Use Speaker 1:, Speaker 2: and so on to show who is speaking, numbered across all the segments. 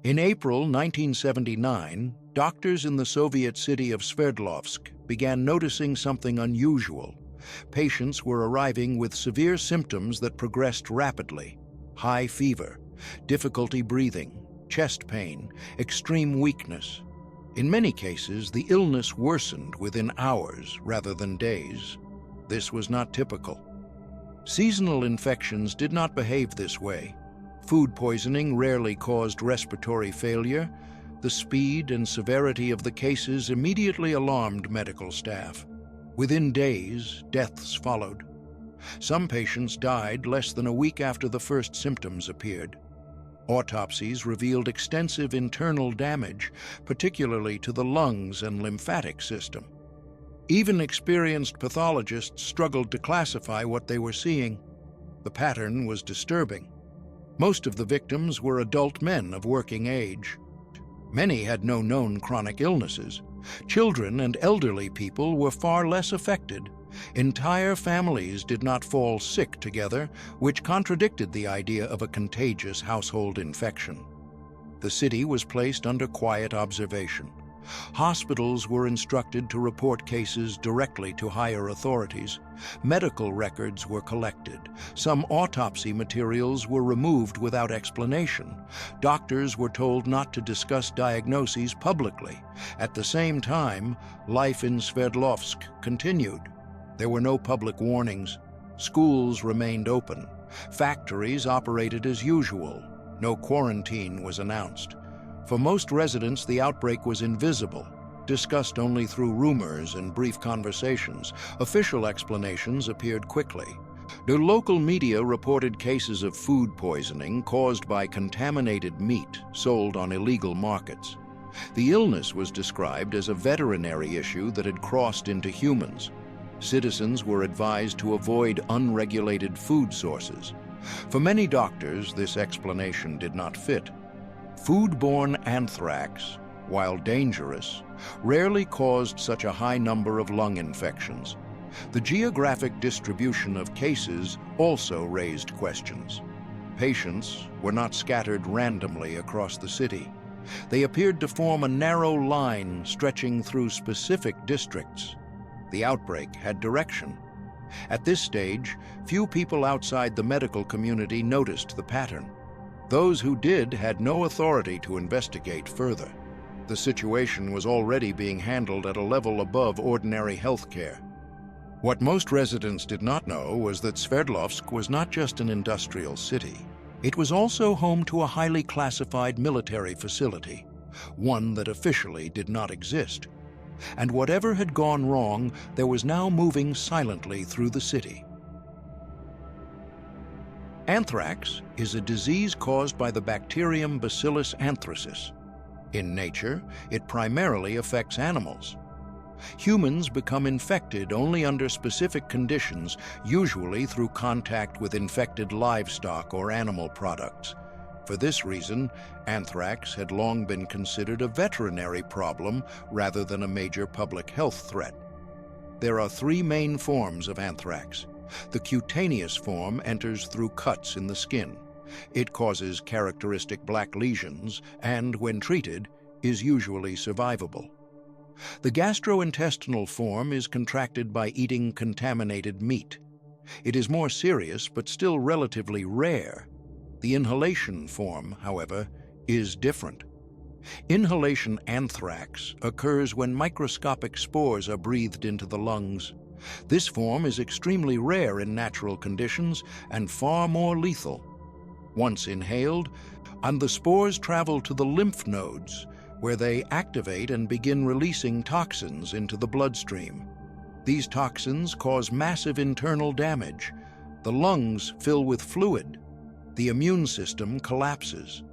Speaker 1: In April 1979, doctors in the Soviet city of Sverdlovsk began noticing something unusual. Patients were arriving with severe symptoms that progressed rapidly: high fever, difficulty breathing, chest pain, extreme weakness. In many cases, the illness worsened within hours rather than days. This was not typical. Seasonal infections did not behave this way. Food poisoning rarely caused respiratory failure. The speed and severity of the cases immediately alarmed medical staff. Within days, deaths followed. Some patients died less than a week after the first symptoms appeared. Autopsies revealed extensive internal damage, particularly to the lungs and lymphatic system. Even experienced pathologists struggled to classify what they were seeing. The pattern was disturbing. Most of the victims were adult men of working age. Many had no known chronic illnesses. Children and elderly people were far less affected. Entire families did not fall sick together, which contradicted the idea of a contagious household infection. The city was placed under quiet observation. Hospitals were instructed to report cases directly to higher authorities. Medical records were collected. Some autopsy materials were removed without explanation. Doctors were told not to discuss diagnoses publicly. At the same time, life in Sverdlovsk continued. There were no public warnings. Schools remained open. Factories operated as usual. No quarantine was announced. For most residents, the outbreak was invisible, discussed only through rumors and brief conversations. Official explanations appeared quickly. The local media reported cases of food poisoning caused by contaminated meat sold on illegal markets. The illness was described as a veterinary issue that had crossed into humans. Citizens were advised to avoid unregulated food sources. For many doctors, this explanation did not fit. Foodborne anthrax, while dangerous, rarely caused such a high number of lung infections. The geographic distribution of cases also raised questions. Patients were not scattered randomly across the city. They appeared to form a narrow line stretching through specific districts. The outbreak had direction. At this stage, few people outside the medical community noticed the pattern. Those who did had no authority to investigate further. The situation was already being handled at a level above ordinary health care. What most residents did not know was that Sverdlovsk was not just an industrial city. It was also home to a highly classified military facility, one that officially did not exist. And whatever had gone wrong, there was now moving silently through the city. Anthrax is a disease caused by the bacterium Bacillus anthracis. In nature, it primarily affects animals. Humans become infected only under specific conditions, usually through contact with infected livestock or animal products. For this reason, anthrax had long been considered a veterinary problem rather than a major public health threat. There are three main forms of anthrax. The cutaneous form enters through cuts in the skin. It causes characteristic black lesions and, when treated, is usually survivable. The gastrointestinal form is contracted by eating contaminated meat. It is more serious but still relatively rare. The inhalation form, however, is different. Inhalation anthrax occurs when microscopic spores are breathed into the lungs. This form is extremely rare in natural conditions and far more lethal. Once inhaled, the spores travel to the lymph nodes, where they activate and begin releasing toxins into the bloodstream. These toxins cause massive internal damage. The lungs fill with fluid. The immune system collapses.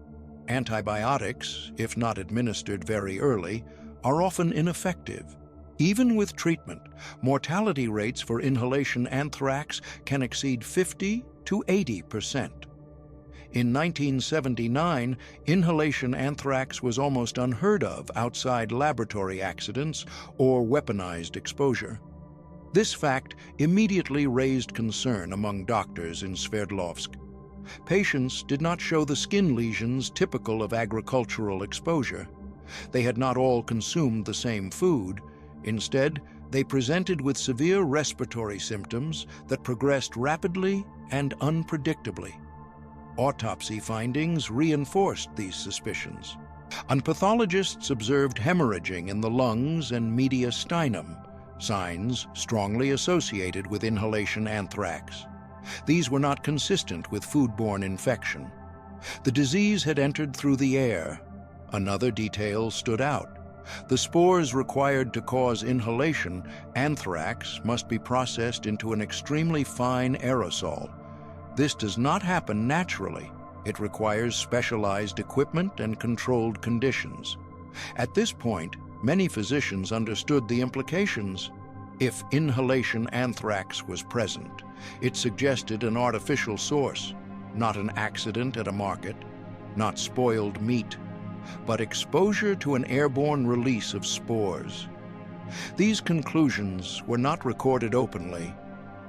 Speaker 1: Antibiotics, if not administered very early, are often ineffective. Even with treatment, mortality rates for inhalation anthrax can exceed 50 to 80%. In 1979, inhalation anthrax was almost unheard of outside laboratory accidents or weaponized exposure. This fact immediately raised concern among doctors in Sverdlovsk. Patients did not show the skin lesions typical of agricultural exposure. They had not all consumed the same food. Instead, they presented with severe respiratory symptoms that progressed rapidly and unpredictably. Autopsy findings reinforced these suspicions. Pathologists observed hemorrhaging in the lungs and mediastinum, signs strongly associated with inhalation anthrax. These were not consistent with foodborne infection. The disease had entered through the air. Another detail stood out. The spores required to cause inhalation, anthrax, must be processed into an extremely fine aerosol. This does not happen naturally. It requires specialized equipment and controlled conditions. At this point, many physicians understood the implications. If inhalation anthrax was present, it suggested an artificial source, not an accident at a market, not spoiled meat, but exposure to an airborne release of spores. These conclusions were not recorded openly.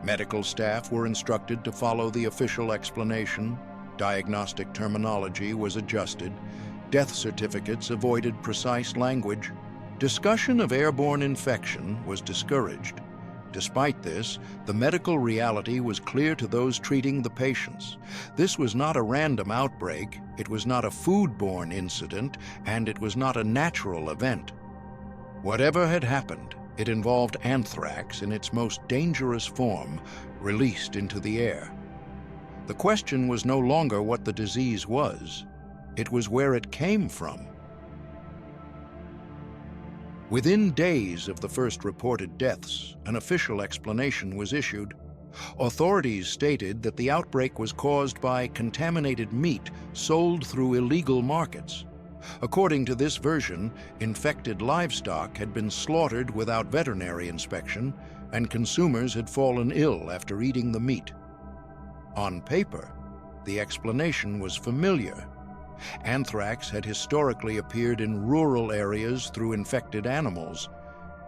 Speaker 1: Medical staff were instructed to follow the official explanation. Diagnostic terminology was adjusted. Death certificates avoided precise language. Discussion of airborne infection was discouraged. Despite this, the medical reality was clear to those treating the patients. This was not a random outbreak, it was not a foodborne incident, and it was not a natural event. Whatever had happened, it involved anthrax in its most dangerous form, released into the air. The question was no longer what the disease was, it was where it came from. Within days of the first reported deaths, an official explanation was issued. Authorities stated that the outbreak was caused by contaminated meat sold through illegal markets. According to this version, infected livestock had been slaughtered without veterinary inspection, and consumers had fallen ill after eating the meat. On paper, the explanation was familiar. Anthrax had historically appeared in rural areas through infected animals.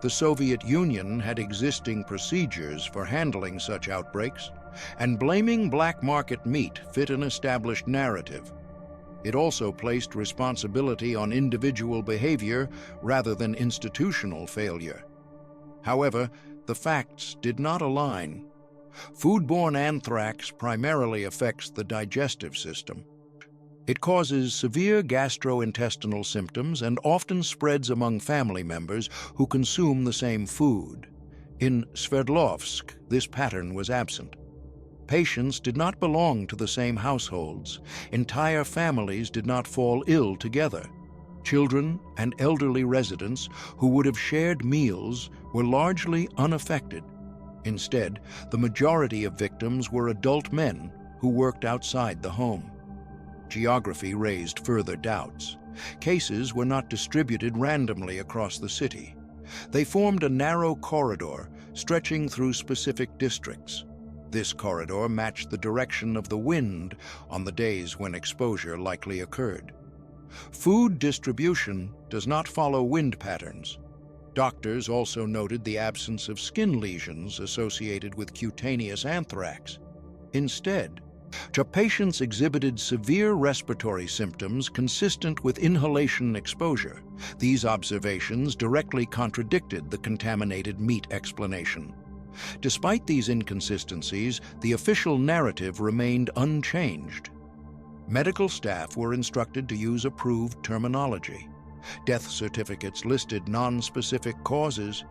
Speaker 1: The Soviet Union had existing procedures for handling such outbreaks, and blaming black market meat fit an established narrative. It also placed responsibility on individual behavior rather than institutional failure. However, the facts did not align. Foodborne anthrax primarily affects the digestive system. It causes severe gastrointestinal symptoms and often spreads among family members who consume the same food. In Sverdlovsk, this pattern was absent. Patients did not belong to the same households. Entire families did not fall ill together. Children and elderly residents who would have shared meals were largely unaffected. Instead, the majority of victims were adult men who worked outside the home. Geography raised further doubts. Cases were not distributed randomly across the city. They formed a narrow corridor stretching through specific districts. This corridor matched the direction of the wind on the days when exposure likely occurred. Food distribution does not follow wind patterns. Doctors also noted the absence of skin lesions associated with cutaneous anthrax. Instead, patients exhibited severe respiratory symptoms consistent with inhalation exposure. These observations directly contradicted the contaminated meat explanation. Despite these inconsistencies, the official narrative remained unchanged. Medical staff were instructed to use approved terminology. Death certificates listed non-specific causes.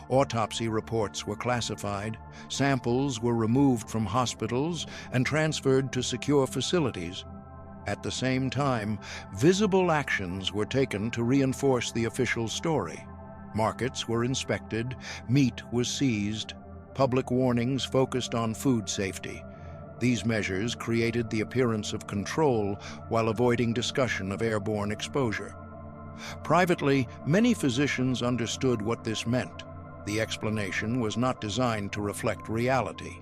Speaker 1: Autopsy reports were classified. Samples were removed from hospitals and transferred to secure facilities. At the same time, visible actions were taken to reinforce the official story. Markets were inspected, meat was seized, public warnings focused on food safety. These measures created the appearance of control while avoiding discussion of airborne exposure. Privately, many physicians understood what this meant. The explanation was not designed to reflect reality.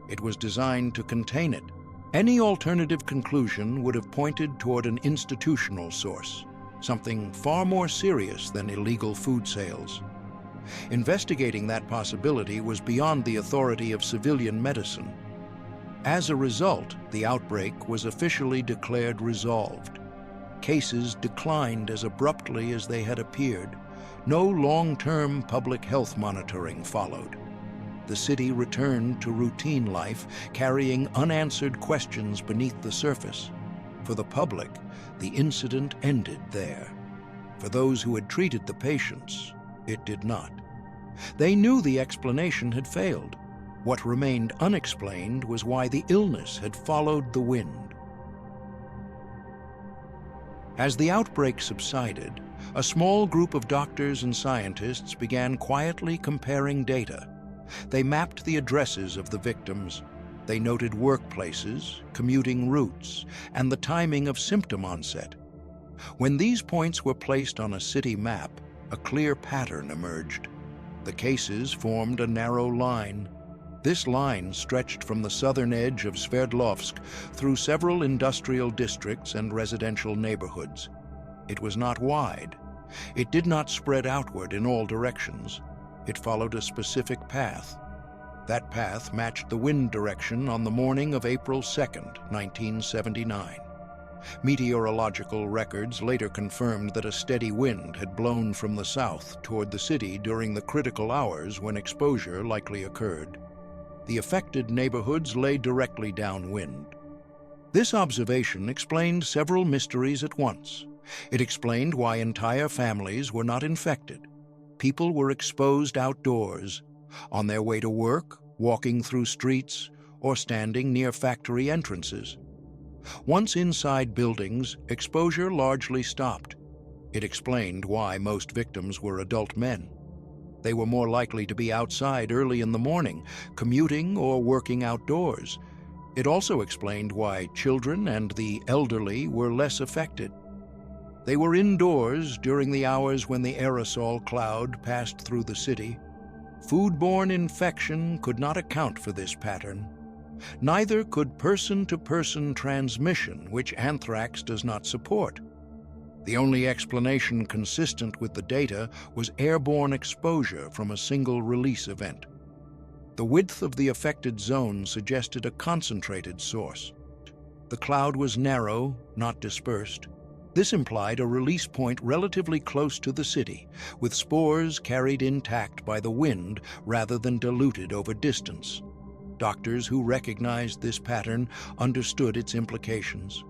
Speaker 1: It was designed to contain it. Any alternative conclusion would have pointed toward an institutional source, something far more serious than illegal food sales. Investigating that possibility was beyond the authority of civilian medicine. As a result, the outbreak was officially declared resolved. Cases declined as abruptly as they had appeared. No long-term public health monitoring followed. The city returned to routine life, carrying unanswered questions beneath the surface. For the public, the incident ended there. For those who had treated the patients, it did not. They knew the explanation had failed. What remained unexplained was why the illness had followed the wind. As the outbreak subsided, a small group of doctors and scientists began quietly comparing data. They mapped the addresses of the victims. They noted workplaces, commuting routes, and the timing of symptom onset. When these points were placed on a city map, a clear pattern emerged. The cases formed a narrow line. This line stretched from the southern edge of Sverdlovsk through several industrial districts and residential neighborhoods. It was not wide. It did not spread outward in all directions. It followed a specific path. That path matched the wind direction on the morning of April 2, 1979. Meteorological records later confirmed that a steady wind had blown from the south toward the city during the critical hours when exposure likely occurred. The affected neighborhoods lay directly downwind. This observation explained several mysteries at once. It explained why entire families were not infected. People were exposed outdoors, on their way to work, walking through streets, or standing near factory entrances. Once inside buildings, exposure largely stopped. It explained why most victims were adult men. They were more likely to be outside early in the morning, commuting or working outdoors. It also explained why children and the elderly were less affected. They were indoors during the hours when the aerosol cloud passed through the city. Foodborne infection could not account for this pattern. Neither could person-to-person transmission, which anthrax does not support. The only explanation consistent with the data was airborne exposure from a single release event. The width of the affected zone suggested a concentrated source. The cloud was narrow, not dispersed. This implied a release point relatively close to the city, with spores carried intact by the wind rather than diluted over distance. Doctors who recognized this pattern understood its implications.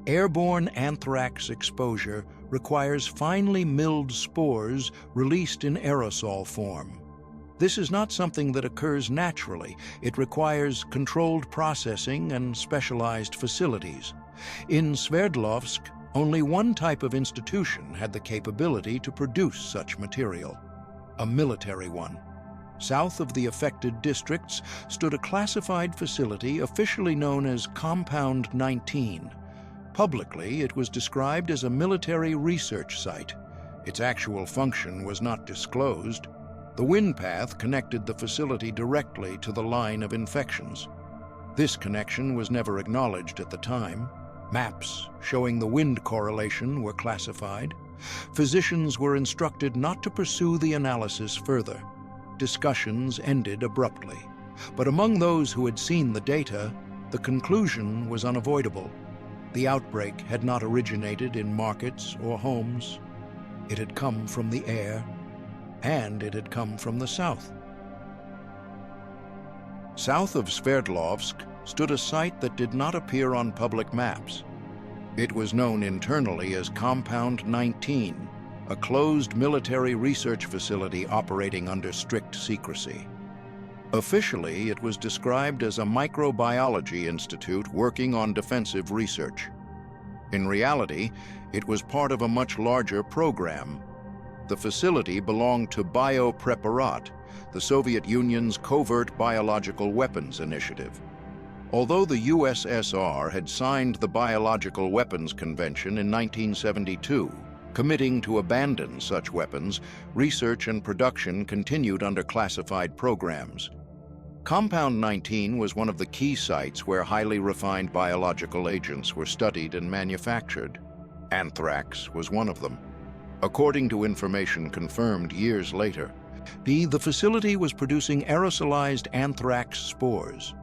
Speaker 1: Airborne anthrax exposure requires finely milled spores released in aerosol form. This is not something that occurs naturally. It requires controlled processing and specialized facilities. In Sverdlovsk, only one type of institution had the capability to produce such material, a military one. South of the affected districts stood a classified facility officially known as Compound 19. Publicly, it was described as a military research site. Its actual function was not disclosed. The wind path connected the facility directly to the line of infections. This connection was never acknowledged at the time. Maps showing the wind correlation were classified. Physicians were instructed not to pursue the analysis further. Discussions ended abruptly. But among those who had seen the data, the conclusion was unavoidable. The outbreak had not originated in markets or homes. It had come from the air, and it had come from the south. South of Sverdlovsk stood a site that did not appear on public maps. It was known internally as Compound 19, a closed military research facility operating under strict secrecy. Officially, it was described as a microbiology institute working on defensive research. In reality, it was part of a much larger program. The facility belonged to Biopreparat, the Soviet Union's covert biological weapons initiative. Although the USSR had signed the Biological Weapons Convention in 1972, committing to abandon such weapons, research and production continued under classified programs. Compound 19 was one of the key sites where highly refined biological agents were studied and manufactured. Anthrax was one of them. According to information confirmed years later, the facility was producing aerosolized anthrax spores.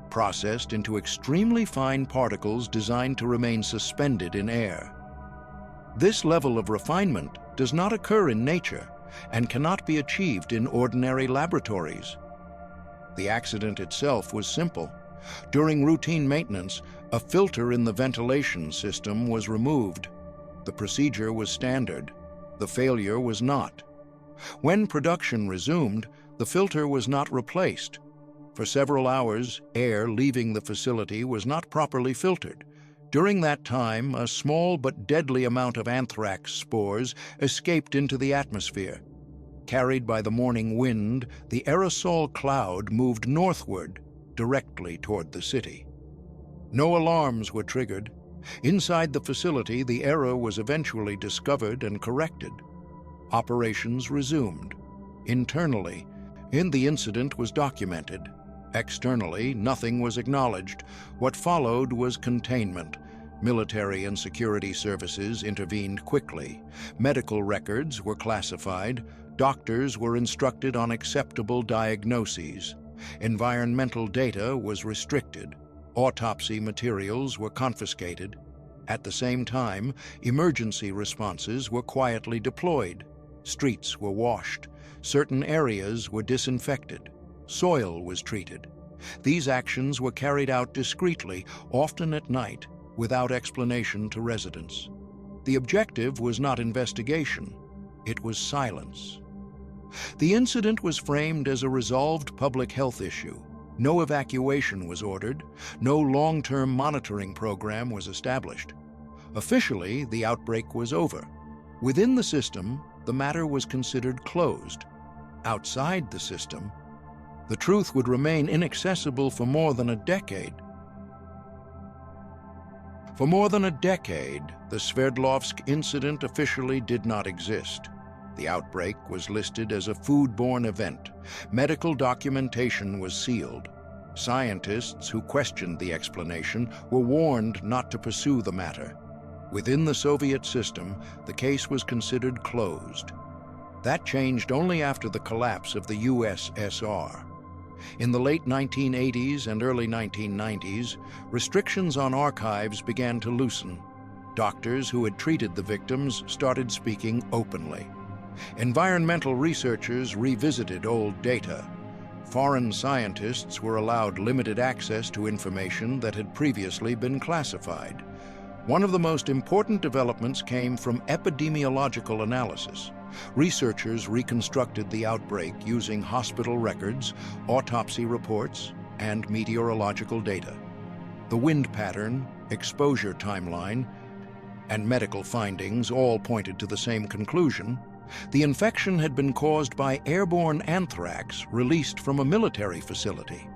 Speaker 1: processed into extremely fine particles designed to remain suspended in air. This level of refinement does not occur in nature and cannot be achieved in ordinary laboratories. The accident itself was simple. During routine maintenance, a filter in the ventilation system was removed. The procedure was standard. The failure was not. When production resumed, the filter was not replaced. For several hours, air leaving the facility was not properly filtered. During that time, a small but deadly amount of anthrax spores escaped into the atmosphere. Carried by the morning wind, the aerosol cloud moved northward, directly toward the city. No alarms were triggered. Inside the facility, the error was eventually discovered and corrected. Operations resumed. Internally, the incident was documented. Externally, nothing was acknowledged. What followed was containment. Military and security services intervened quickly. Medical records were classified. Doctors were instructed on acceptable diagnoses. Environmental data was restricted. Autopsy materials were confiscated. At the same time, emergency responses were quietly deployed. Streets were washed. Certain areas were disinfected. Soil was treated. These actions were carried out discreetly, often at night, without explanation to residents. The objective was not investigation. It was silence. The incident was framed as a resolved public health issue. No evacuation was ordered. No long-term monitoring program was established. Officially, the outbreak was over. Within the system, the matter was considered closed. Outside the system, the truth would remain inaccessible for more than a decade. For more than a decade, the Sverdlovsk incident officially did not exist. The outbreak was listed as a foodborne event. Medical documentation was sealed. Scientists who questioned the explanation were warned not to pursue the matter. Within the Soviet system, the case was considered closed. That changed only after the collapse of the USSR. In the late 1980s and early 1990s, restrictions on archives began to loosen. Doctors who had treated the victims started speaking openly. Environmental researchers revisited old data. Foreign scientists were allowed limited access to information that had previously been classified. One of the most important developments came from epidemiological analysis. Researchers reconstructed the outbreak using hospital records, autopsy reports, and meteorological data. The wind pattern, exposure timeline, and medical findings all pointed to the same conclusion. The infection had been caused by airborne anthrax released from a military facility.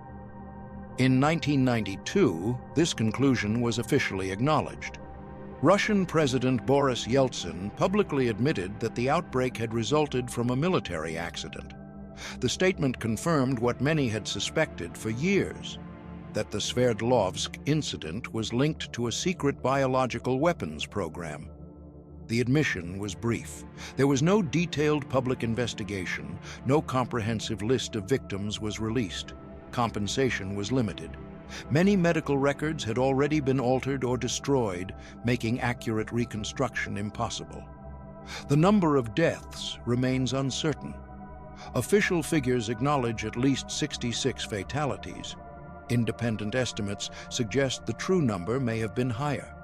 Speaker 1: In 1992, this conclusion was officially acknowledged. Russian President Boris Yeltsin publicly admitted that the outbreak had resulted from a military accident. The statement confirmed what many had suspected for years, that the Sverdlovsk incident was linked to a secret biological weapons program. The admission was brief. There was no detailed public investigation. No comprehensive list of victims was released. Compensation was limited. Many medical records had already been altered or destroyed, making accurate reconstruction impossible. The number of deaths remains uncertain. Official figures acknowledge at least 66 fatalities. Independent estimates suggest the true number may have been higher.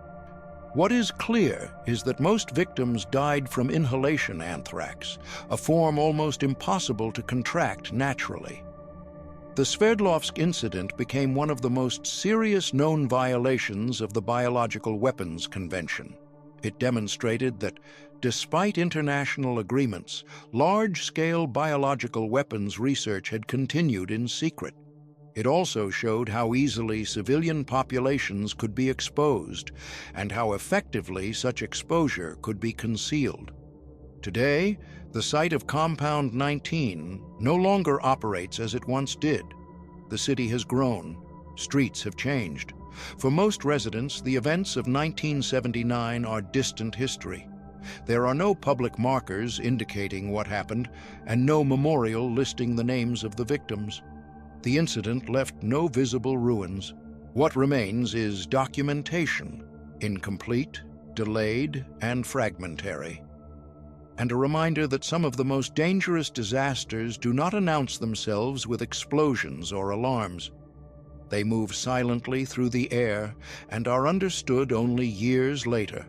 Speaker 1: What is clear is that most victims died from inhalation anthrax, a form almost impossible to contract naturally. The Sverdlovsk incident became one of the most serious known violations of the Biological Weapons Convention. It demonstrated that, despite international agreements, large-scale biological weapons research had continued in secret. It also showed how easily civilian populations could be exposed and how effectively such exposure could be concealed. Today, the site of Compound 19 no longer operates as it once did. The city has grown. Streets have changed. For most residents, the events of 1979 are distant history. There are no public markers indicating what happened and no memorial listing the names of the victims. The incident left no visible ruins. What remains is documentation, incomplete, delayed, and fragmentary. And a reminder that some of the most dangerous disasters do not announce themselves with explosions or alarms. They move silently through the air and are understood only years later.